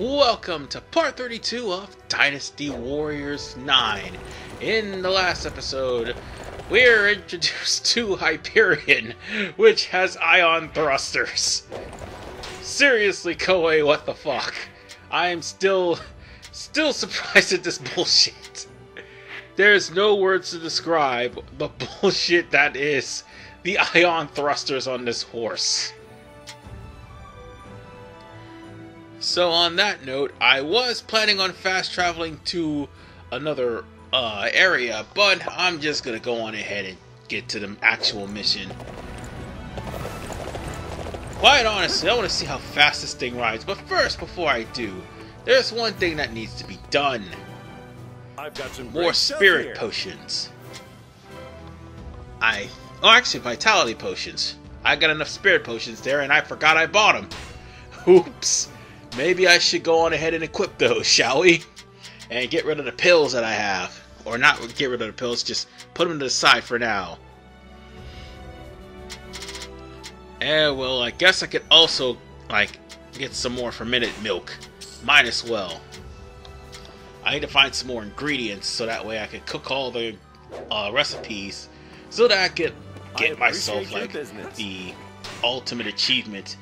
Welcome to part 32 of Dynasty Warriors 9. In the last episode, we're introduced to Hyperion, which has ion thrusters. Seriously, Koei, what the fuck? I am still surprised at this bullshit. There's no words to describe the bullshit that is the ion thrusters on this horse. So on that note, I was planning on fast traveling to another area, but I'm just gonna go on ahead and get to the actual mission. Quite honestly, I want to see how fast this thing rides, but first, before I do, there's one thing that needs to be done. I've got some more spirit potions. Actually, vitality potions. I got enough spirit potions there, and I forgot I bought them. Oops. Maybe I should go on ahead and equip those, shall we? And get rid of the pills that I have. Or not get rid of the pills, just put them to the side for now. And well, I guess I could also, get some more fermented milk. Might as well. I need to find some more ingredients so that way I can cook all the recipes so that I could get myself, the ultimate achievement.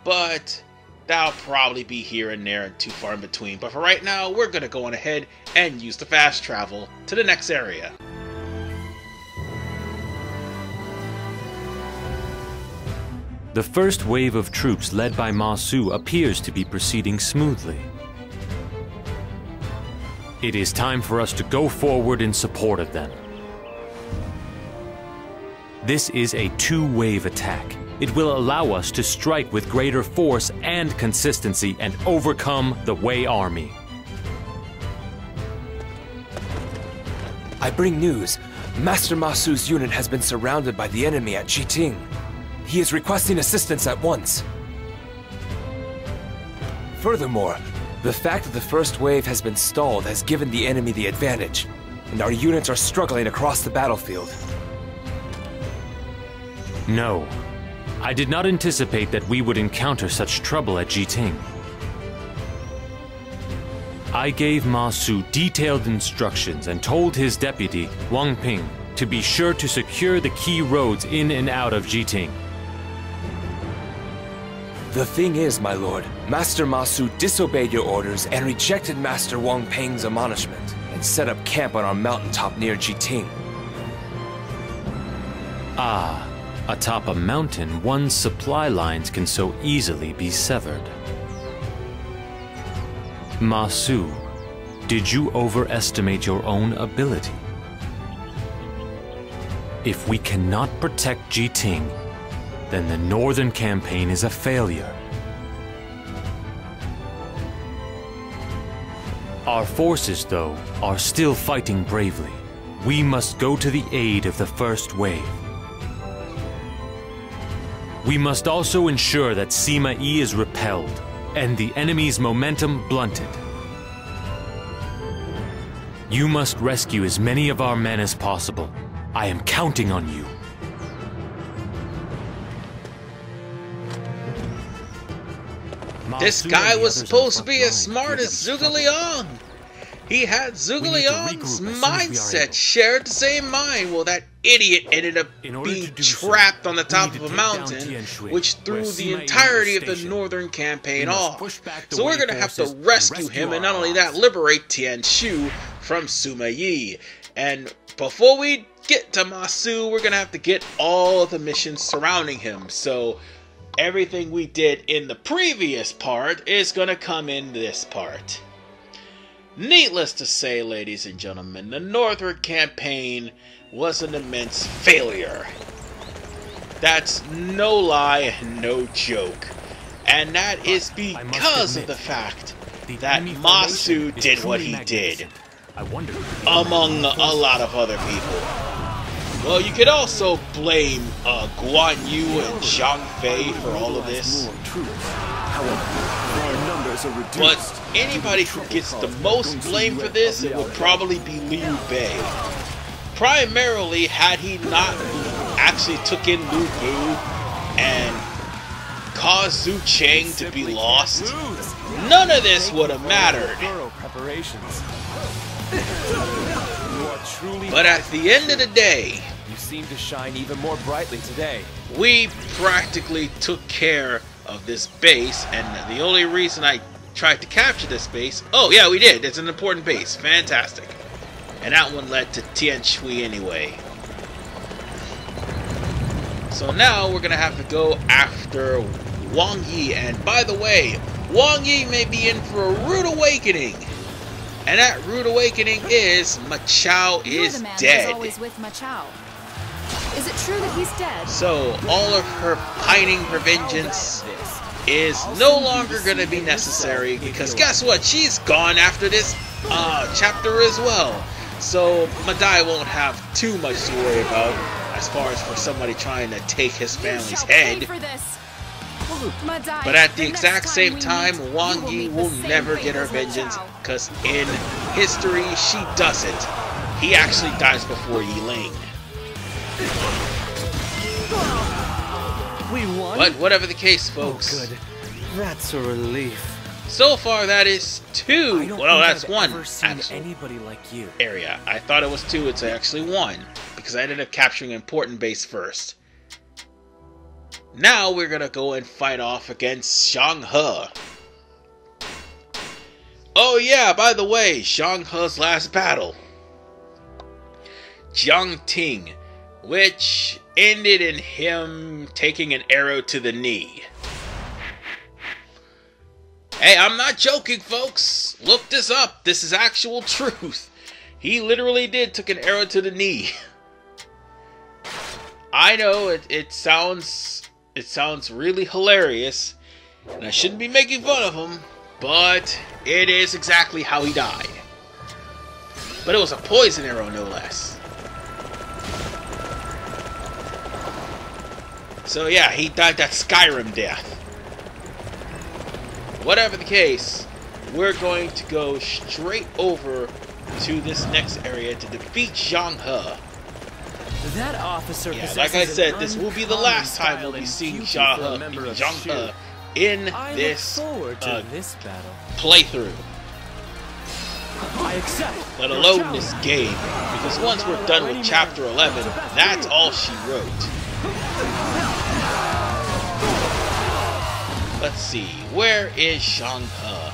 But that'll probably be here and there and too far in between. But for right now, we're going to go on ahead and use the fast travel to the next area. The first wave of troops led by Ma Su appears to be proceeding smoothly. It is time for us to go forward in support of them. This is a two-wave attack. It will allow us to strike with greater force and consistency and overcome the Wei army. I bring news. Master Ma Su's unit has been surrounded by the enemy at Jieting. He is requesting assistance at once. Furthermore, the fact that the first wave has been stalled has given the enemy the advantage, and our units are struggling across the battlefield. No. I did not anticipate that we would encounter such trouble at Jieting. I gave Ma Su detailed instructions and told his deputy, Wang Ping, to be sure to secure the key roads in and out of Jieting. The thing is, my lord, Master Ma Su disobeyed your orders and rejected Master Wang Ping's admonishment and set up camp on our mountaintop near Jieting. Ah. Atop a mountain, one's supply lines can so easily be severed. Ma Su, did you overestimate your own ability? If we cannot protect Jieting, then the northern campaign is a failure. Our forces, though, are still fighting bravely. We must go to the aid of the first wave. We must also ensure that Sima Yi is repelled, and the enemy's momentum blunted. You must rescue as many of our men as possible. I am counting on you. This guy was supposed to be as smart as Zhuge Liang. He had Zhuge Liang's mindset, shared the same mind. Well, that idiot ended up being trapped on the top of a mountain, which threw the entirety of the northern campaign off. So we're going to have to rescue him, and not only that, liberate Tianshu from Sima Yi. And before we get to Ma Su, we're going to have to get all of the missions surrounding him. So everything we did in the previous part is going to come in this part. Needless to say, ladies and gentlemen, the Northern Campaign was an immense failure. That's no lie and no joke. And that is because of the fact that Ma Su did what he did, among a lot of other people. Well, you could also blame Guan Yu and Jiang Wei for all of this. But anybody who gets the most blame for this, it would probably be Liu Bei. Primarily, had he not actually took in Lu Bu and caused Zhu Chang to be lost, none of this would have mattered. But at the end of the day, you seem to shine even more brightly today. We practically took care of this base, and the only reason I tried to capture this base... Oh, yeah, we did. It's an important base. Fantastic. And that one led to Tian Shui anyway. So now we're going to have to go after Wang Yi. And by the way, Wang Yi may be in for a rude awakening. And that rude awakening is Ma Chao is dead. Always with Ma Chao. Is it true that he's dead? So all of her pining for vengeance is no longer going to be necessary, because guess what? She's gone after this chapter as well. So Madai won't have too much to worry about as far as for somebody trying to take his family's head. But at the exact same time, Wang Yi will never get her vengeance, because in history, she doesn't. He actually dies before Yi Ling. We won? But whatever the case, folks. Oh, good. That's a relief. So far, that is 2. Well, that's 1 actual anybody like you. area. I thought it was 2. It's actually 1, because I ended up capturing an important base first. Now we're gonna go and fight off against Zhang He. Oh yeah, by the way, Zhang He's last battle, Jieting, which ended in him taking an arrow to the knee. Hey, I'm not joking, folks. Look this up. This is actual truth. He literally did took an arrow to the knee. I know it sounds really hilarious, and I shouldn't be making fun of him, but it is exactly how he died. But it was a poison arrow, no less. So yeah, he died that Skyrim death. Whatever the case, we're going to go straight over to this next area to defeat Zhang He. That officer, yeah, like I said, this will be the last time we'll be seeing Zhang He in this playthrough. I accept. Let alone this game, because once we're done with Chapter 11, that's all she wrote. Let's see, where is Zhang He?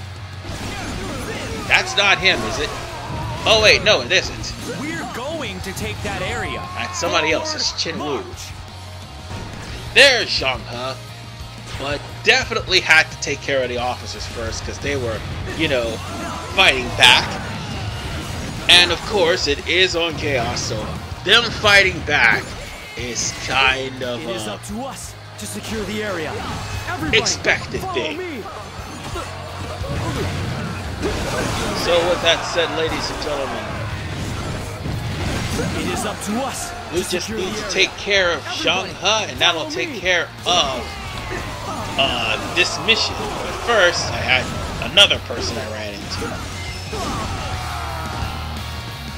That's not him, is it? Oh wait, no, it isn't. We're going to take that area. That's somebody else, it's Qin Wu. There's Zhang He, but definitely had to take care of the officers first, because they were, you know, fighting back. And of course, it is on Chaos, so them fighting back is kind of It is up to us to secure the area. Everybody, expected thing. me. So with that said, ladies and gentlemen, It is up to us. we just need to take care of Zhang He, and that'll take care of this mission. But first, I had another person I ran into.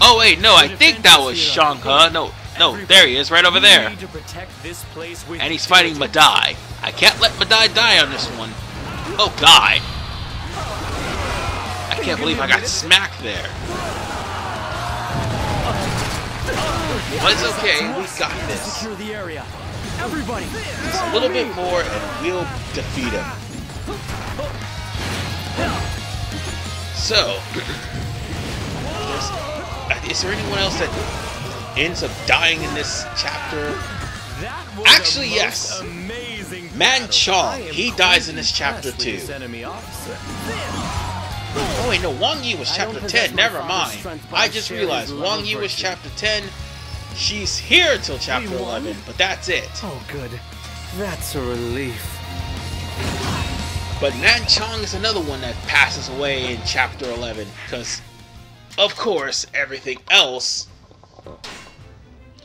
Oh wait, no, I think that was Zhang He. No, there he is, right over there. And he's fighting Madai. I can't let Madai die on this one. Oh god. I can't believe I got smacked there. But it's okay, we got this. Just a little bit more and we'll defeat him. So, is there anyone else that ends up dying in this chapter? Actually, yes. Man Chong, he dies in this chapter too. Oh wait, no, Wang Yi was chapter 10, never mind. I just realized Wang Yi was chapter 10. She's here till chapter 11, but that's it. Oh good. That's a relief. But Nan Chong is another one that passes away in chapter 11, because, of course, everything else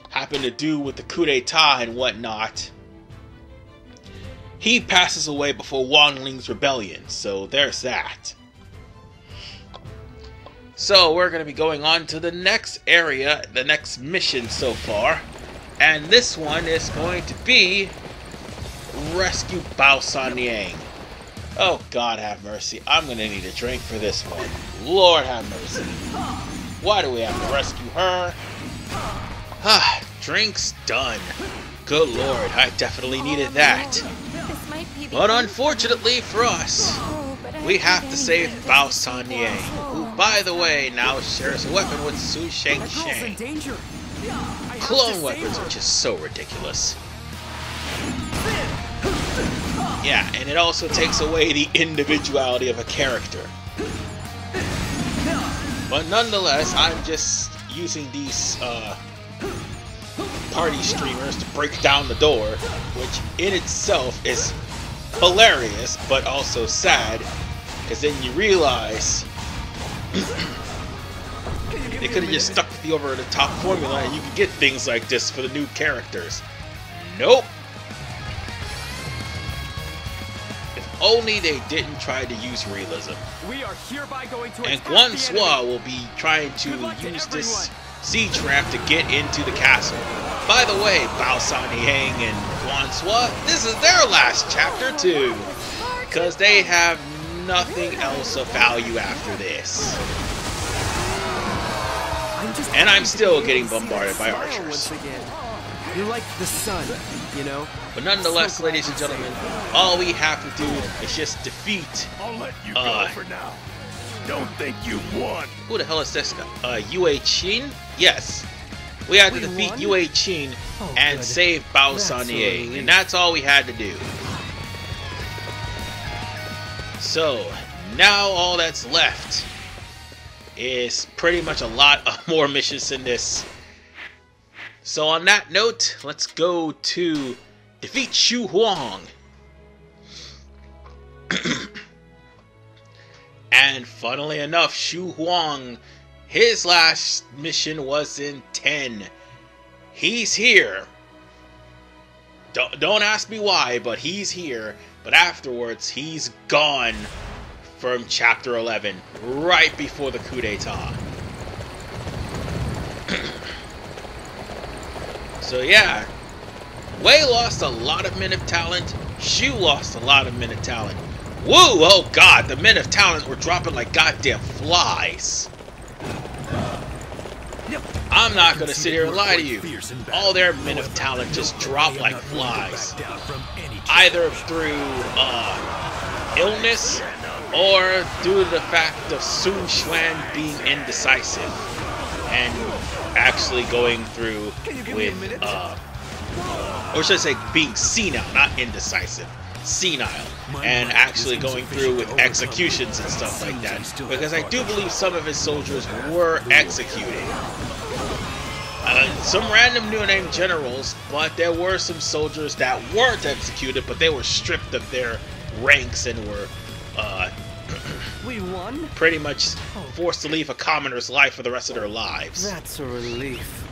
happened to do with the coup d'etat and whatnot. He passes away before Wang Ling's rebellion, so there's that. So we're going to be going on to the next area, the next mission so far. And this one is going to be rescue Bao Sanyang. Oh, God have mercy. I'm gonna need a drink for this one. Lord have mercy. Why do we have to rescue her? Ah, drink's done. Good Lord, I definitely needed that. This might be the But end. unfortunately for us, Oh, but we I have to think save that Bao this is Sanyang, who, awful. by the way, now shares a weapon with Su Sheng That girl's in Sheng. danger. I have to Clone save weapons, her. which is so ridiculous. Yeah, and it also takes away the individuality of a character. But nonetheless, I'm just using these party streamers to break down the door, which in itself is hilarious, but also sad, because then you realize they could have just stuck with the over-the-top formula and you could get things like this for the new characters. Nope. If only they didn't try to use realism. We are hereby going to And attack Guan the Sua enemy. will be trying to Good luck to use this everyone. siege ramp to get into the castle. By the way, Bao Sanyang and Guan Sua, this is their last chapter too, because they have nothing else of value after this. And I'm still getting bombarded by archers. Once again. You're like the sun, you know? But nonetheless, ladies and gentlemen, all we have to do is just defeat. I'll let you go for now. Don't think you won. Who the hell is this guy? Yue Qin? Yes. We had to We defeat won? Yue Qin Oh, and good. save Bao That's a Sanyang, relief. and that's all we had to do. So, now all that's left is pretty much a lot of more missions in this. So on that note, let's go to defeat Xu Huang. And funnily enough, Xu Huang, his last mission was in 10. He's here. Don't ask me why, but he's here. But afterwards, he's gone from Chapter 11, right before the coup d'etat. So yeah, Wei lost a lot of men of talent. Shu lost a lot of men of talent. Woo! Oh god, the men of talent were dropping like goddamn flies. I'm not gonna sit here and lie to you. All their men of talent just drop like flies. Either through illness or due to the fact of Sun Quan being indecisive and actually going through with or should I say being senile, not indecisive, senile, and actually going through with executions and stuff like that, because I do believe some of his soldiers were executed. Some random new name generals, but there were some soldiers that weren't executed, but they were stripped of their ranks and were We won? pretty much forced to leave a commoner's life for the rest of their lives. That's a relief.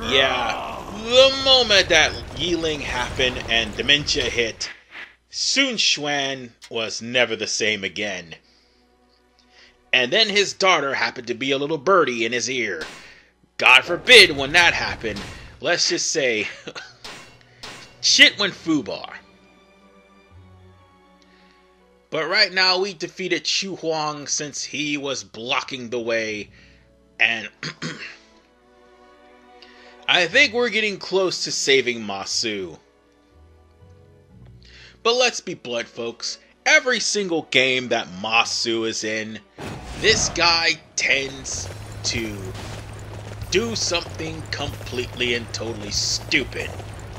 Yeah, the moment that Yiling happened and dementia hit, Sun Quan was never the same again. And then his daughter happened to be a little birdie in his ear. God forbid when that happened, let's just say, shit went foobar. But right now we defeated Xu Huang since he was blocking the way, and I think we're getting close to saving Ma Su. But let's be blunt, folks. Every single game that Ma Su is in, this guy tends to do something completely and totally stupid,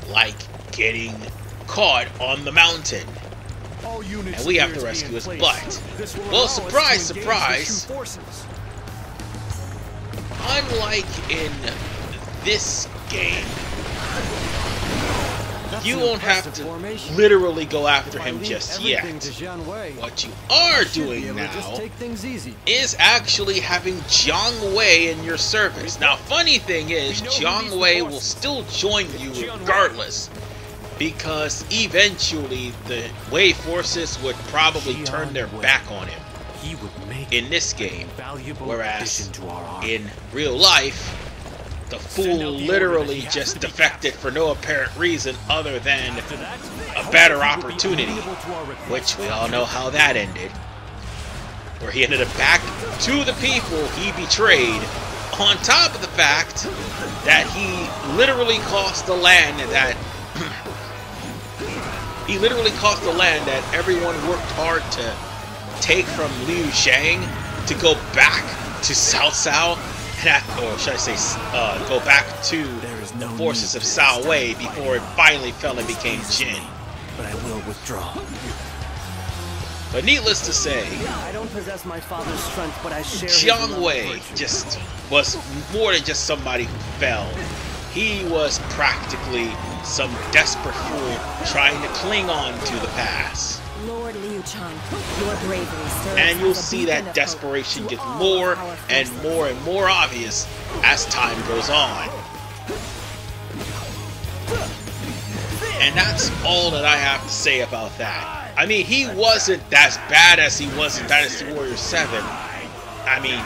like getting caught on the mountain. And we have to rescue his butt. Well, surprise, surprise. Unlike in this game, you won't have to literally go after him just yet. What you are doing now is actually having Jiang Wei in your service. Now, funny thing is, Jiang Wei will still join you regardless, because eventually the Wei forces would probably turn their back on him in this game, whereas in real life, The fool literally just defected for no apparent reason other than a better opportunity, which we all know how that ended, where he ended up back to the people he betrayed, on top of the fact that he literally cost the land that everyone worked hard to take from Liu Shang to go back to Cao, or should I say, go back to the forces of Cao Wei before it finally fell and became Jin. But I will withdraw. But needless to say, I don't possess my father's strength, but I share Jiang Wei just was more than just somebody who fell. He was practically some desperate fool trying to cling on to the past. Lord Liu Chang, your bravery serves And you'll as a see beacon that of desperation hope to get all more our and forces. more and more obvious as time goes on. And that's all that I have to say about that. I mean, he wasn't as bad as he was in Dynasty Warriors 7. I mean,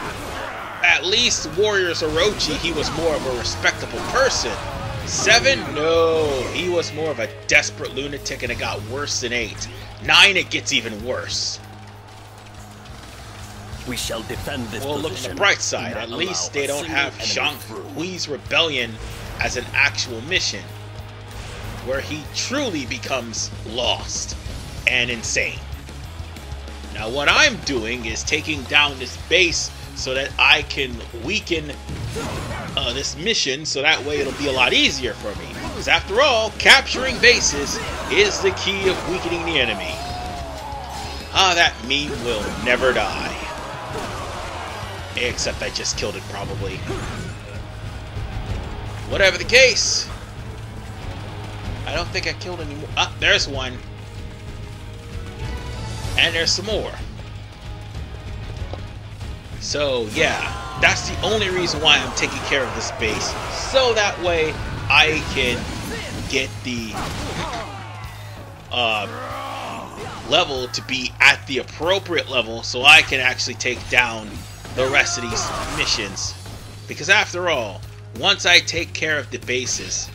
at least Warriors Orochi, he was more of a respectable person. 7? No, he was more of a desperate lunatic, and it got worse than 8. 9, it gets even worse. We shall defend this Well, look at the bright side. At least they don't have Zhang Hui's rebellion as an actual mission, where he truly becomes lost and insane. Now what I'm doing is taking down this base so that I can weaken this mission, so that way it'll be a lot easier for me. Because after all, capturing bases is the key of weakening the enemy. Ah, that meme will never die. Except I just killed it, probably. Whatever the case, I don't think I killed any more. Ah, there's one. And there's some more. So, yeah, that's the only reason why I'm taking care of this base. So that way, I can get the level to be at the appropriate level so I can actually take down the rest of these missions. Because after all, once I take care of the bases,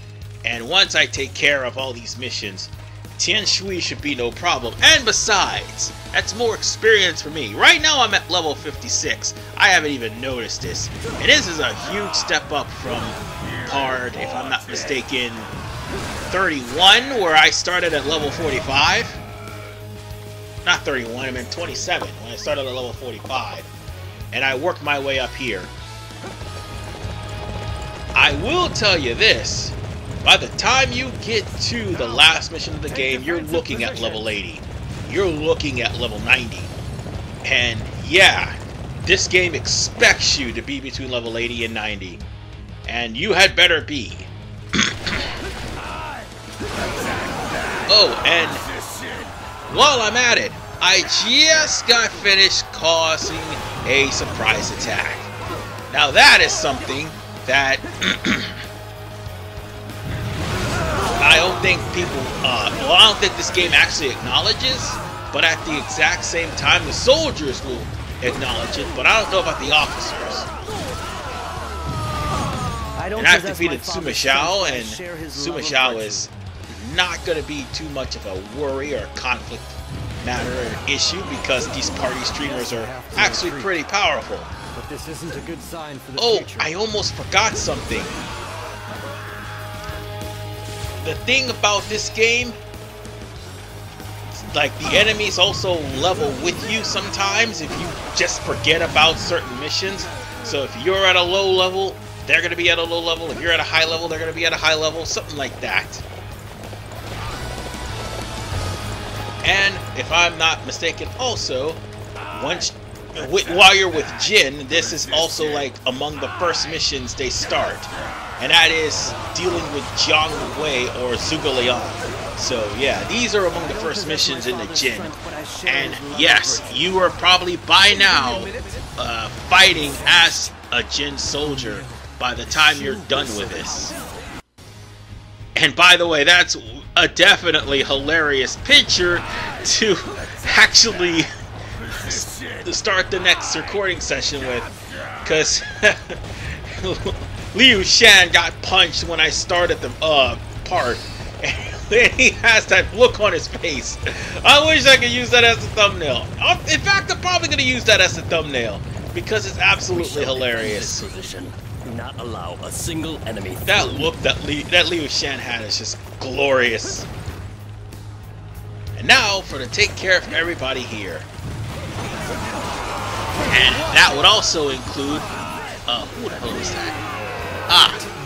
and once I take care of all these missions, Tian Shui should be no problem. And besides, that's more experience for me. Right now I'm at level 56. I haven't even noticed this. And this is a huge step up from part, if I'm not mistaken, 31, where I started at level 45. Not 31, I meant 27, when I started at level 45. And I worked my way up here. I will tell you this. By the time you get to the last mission of the game, you're looking at level 80. You're looking at level 90. And yeah, this game expects you to be between level 80 and 90. And you had better be. Oh, and while I'm at it, I just got finished causing a surprise attack. Now that is something that I don't think people, well, I don't think this game actually acknowledges, but at the exact same time, the soldiers will acknowledge it, but I don't know about the officers. And I've defeated Sima Xiao, and Sima Xiao is not going to be too much of a worry or conflict matter or issue, because these party streamers are actually pretty powerful. But this isn't a good sign for the future. I almost forgot something. The thing about this game, like, the enemies also level with you sometimes if you just forget about certain missions. So if you're at a low level, they're going to be at a low level. If you're at a high level, they're going to be at a high level. Something like that. And if I'm not mistaken, also, while you're with Jin, this is also like among the first missions they start. And that is dealing with Jiang Wei or Zhuge Liang. So yeah, these are among the first missions in the Jin. And yes, you are probably by now fighting as a Jin soldier by the time you're done with this. And by the way, that's a definitely hilarious picture to actually start the next recording session with, because Liu Shan got punched when I started the part. And he has that look on his face. I wish I could use that as a thumbnail. In fact, I'm probably going to use that as a thumbnail because it's absolutely hilarious. Do not allow a single enemy. That look that Liu Shan had is just glorious. And now for to take care of everybody here. And that would also include who the hell was that?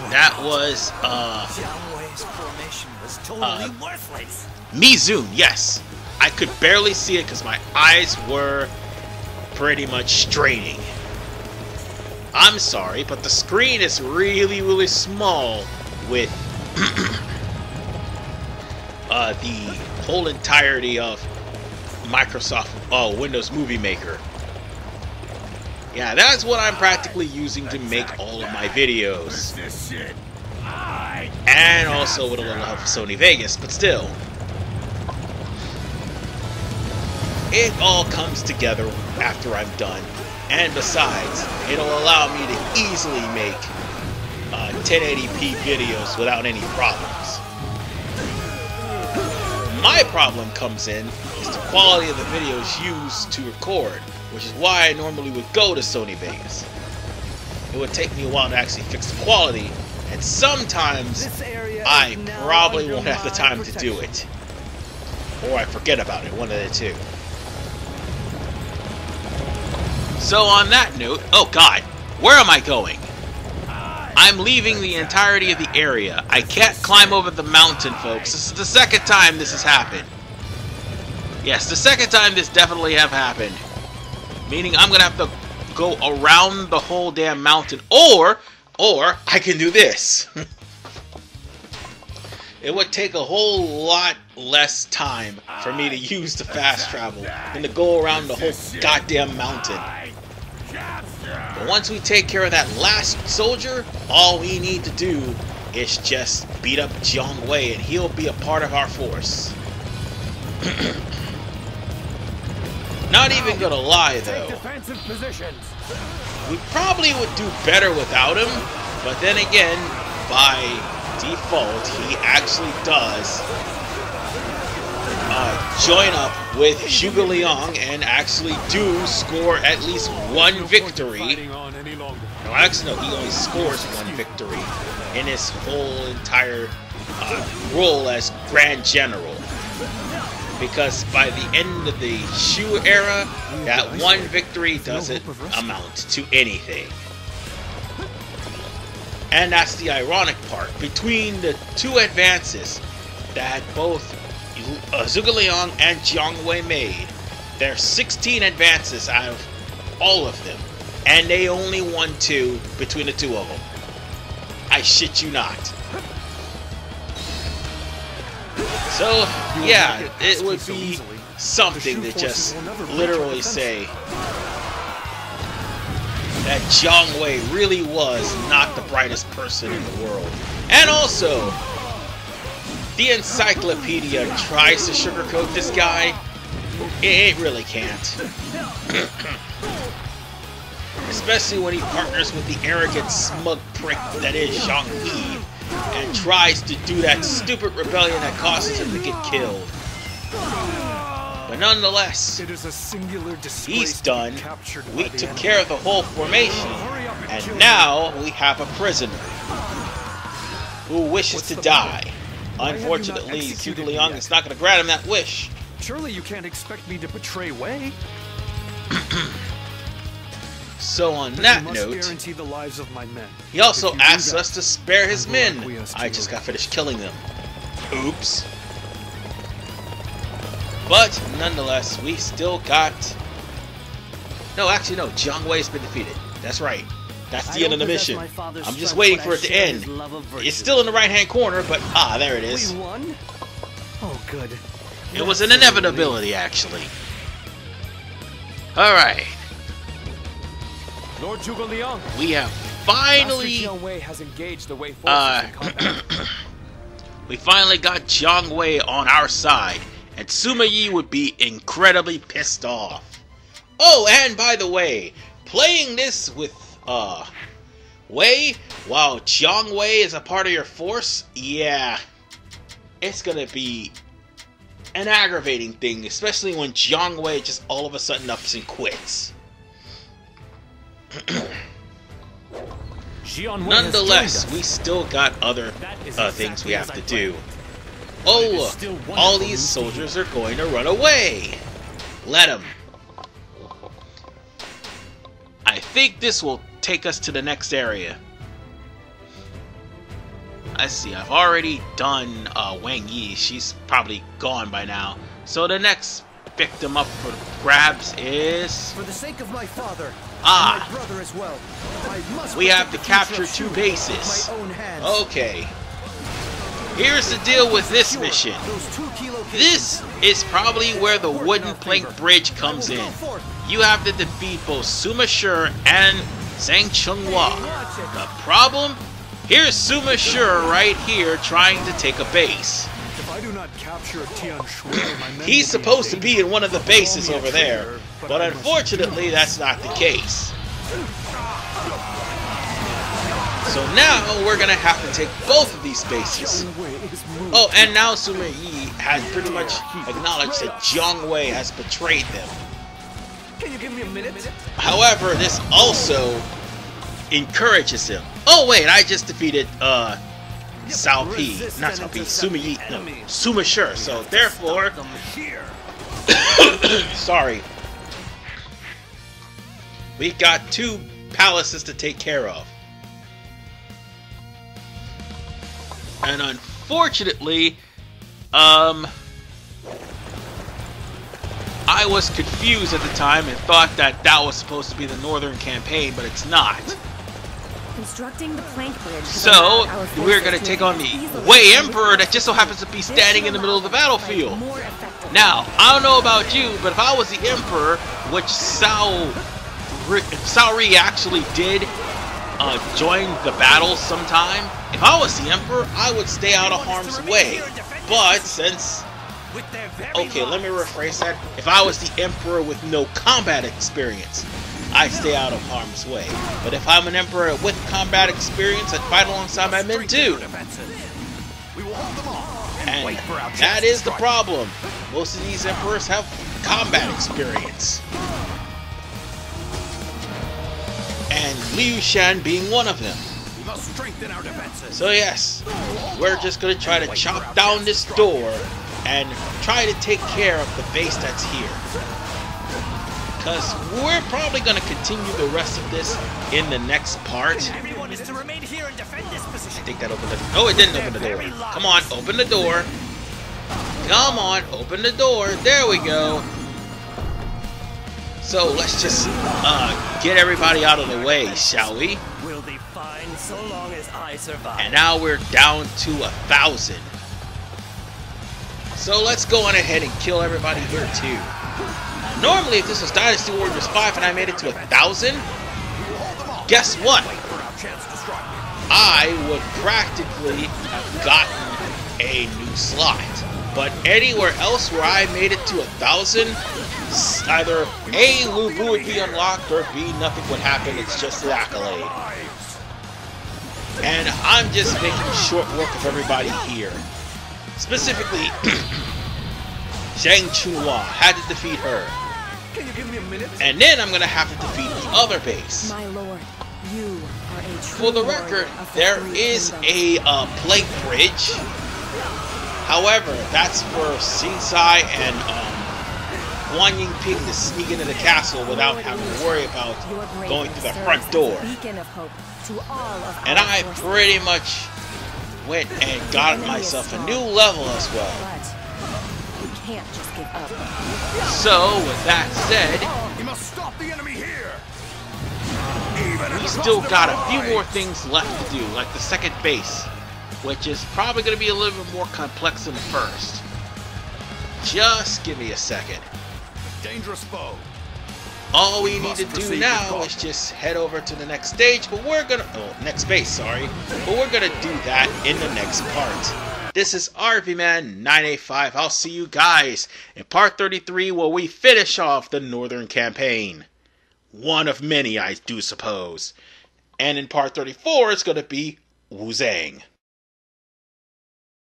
That was Jiang Wei's formation was totally worthless. Mizun, yes. I could barely see it because my eyes were pretty much straining. I'm sorry, but the screen is really, really small with the whole entirety of Microsoft Windows Movie Maker. Yeah, that's what I'm practically using to make all of my videos. And also with a little help of Sony Vegas, but still. It all comes together after I'm done. And besides, it'll allow me to easily make 1080p videos without any problems. My problem comes in is the quality of the videos used to record, which is why I normally would go to Sony Vegas. It would take me a while to actually fix the quality, and sometimes I probably won't have the time to do it. Or I forget about it, one of the two. So on that note, oh god, where am I going? I'm leaving the entirety of the area. I can't climb over the mountain, folks. This is the second time this has happened. Yes, the second time this definitely have happened. Meaning I'm gonna have to go around the whole damn mountain, or I can do this. It would take a whole lot less time for me to use the fast travel than to go around the whole goddamn mountain. But once we take care of that last soldier, all we need to do is just beat up Jiang Wei and he'll be a part of our force. Not even gonna lie though, we probably would do better without him, but then again, by default, he actually does join up with Zhuge Liang and actually do score at least one victory. No, actually, no, he only scores one victory in his whole entire role as Grand General. Because by the end of the Shu era, that one victory doesn't amount to anything. And that's the ironic part. Between the two advances that both Zhuge Liang and Jiang Wei made, there's 16 advances out of all of them. And they only won 2 between the two of them. I shit you not. So, yeah, it would be something to just literally say that Jiang Wei really was not the brightest person in the world. And also, the encyclopedia tries to sugarcoat this guy. It really can't. Especially when he partners with the arrogant, smug prick that is Zhang Yi and tries to do that stupid rebellion that causes him to get killed. But nonetheless, he's done. We took care of the whole formation, and now we have a prisoner who wishes to die. Unfortunately, Zhuge Liang is not going to grant him that wish. Surely you can't expect me to betray Wei. So on that note, he also asks us to spare his men. I just got finished killing them. Oops. But nonetheless, we still got... No, actually no, Jiang Wei's been defeated. That's right. That's the end of the mission. I'm just waiting for it to end. It's still in the right-hand corner, but there it is. We won? Oh, good. It was an inevitability, actually. Alright. Lord Zhuge Liang. We have finally... we finally got Jiang Wei on our side, and Sima Yi would be incredibly pissed off. Oh, and by the way, playing this with Wei, while Jiang Wei is a part of your force, yeah, it's gonna be an aggravating thing, especially when Jiang Wei just all of a sudden ups and quits. Nonetheless, we still got other things we have to do. Oh look, all these soldiers are going to run away. Let them. I think this will take us to the next area. Let's see, I've already done Wang Yi. She's probably gone by now. So the next victim up for grabs is... For the sake of my father, and my brother as well, I must we have to capture 2 bases. Okay. Here's the deal with this mission. This is probably where the wooden plank bridge comes in. You have to defeat both Sima Shi and Zhang Chenghua. The problem? Here's Sima Shi right here trying to take a base. If I do not capture Tian Shui, my men He's supposed to be in one of the bases over there, but unfortunately that's not the case. So now we're gonna have to take both of these bases. Oh, and now Sima Yi has pretty much acknowledged that Jiang Wei has betrayed them. Can you give me a minute? However, this also encourages him. Oh wait, I just defeated Cao Pi, not Cao Pi, Sima Yi, no, Sima Shi. So therefore, sorry, we got 2 palaces to take care of. And unfortunately, I was confused at the time and thought that that was supposed to be the northern campaign, but it's not. Constructing the plank bridge. So, we're going to take on the Wei Emperor that just so happens to be standing in the middle of the battlefield. Now, I don't know about you, but if I was the Emperor, which Cao Ri actually did join the battle sometime, if I was the Emperor, I would stay out of harm's way. But since... Okay, let me rephrase that. If I was the Emperor with no combat experience, I'd stay out of harm's way. But if I'm an Emperor with combat experience, I'd fight alongside my men too. And that is the problem. Most of these Emperors have combat experience. And Liu Shan being one of them. So yes, we're just going to try to chop down this door and try to take care of the base that's here. Because we're probably going to continue the rest of this in the next part. Everyone is to remain here and defend this position. I think that opened the... Oh, it didn't open the door. Come on, open the door. Come on, open the door. There we go. So let's just get everybody out of the way, shall we? We'll be fine so long as I survive. And now we're down to 1,000. So let's go on ahead and kill everybody here too. Normally, if this was Dynasty Warriors 5 and I made it to 1,000, guess what? I would practically have gotten a new slot. But anywhere else where I made it to 1,000, either A, Lu Bu would be unlocked, or B, nothing would happen. It's just the accolade. And I'm just making short work of everybody here. Specifically, Zhang Chenghua, had to defeat her. Can you give me a minute? And then I'm going to have to defeat the other base. My lord, you are a true For the record, lord of the there three is kingdoms. a plank bridge. However, that's for Xinsai and Guan Yingping to sneak into the castle without having to worry about Your bravery going through the serves front as a door. beacon of hope to all of And our I forces. pretty much went and got myself a new level as well. But we can't just give up. So, with that said, You must stop the enemy here. we still got a few more things left to do, like the second base, which is probably going to be a little bit more complex than the first. Just give me a second. Dangerous foe. All we need to do now is just head over to the next stage, but we're gonna... Oh, next base, sorry. But we're gonna do that in the next part. This is RVman985. I'll see you guys in part 33 where we finish off the Northern Campaign. One of many, I do suppose. And in part 34, it's going to be Wu Zhang.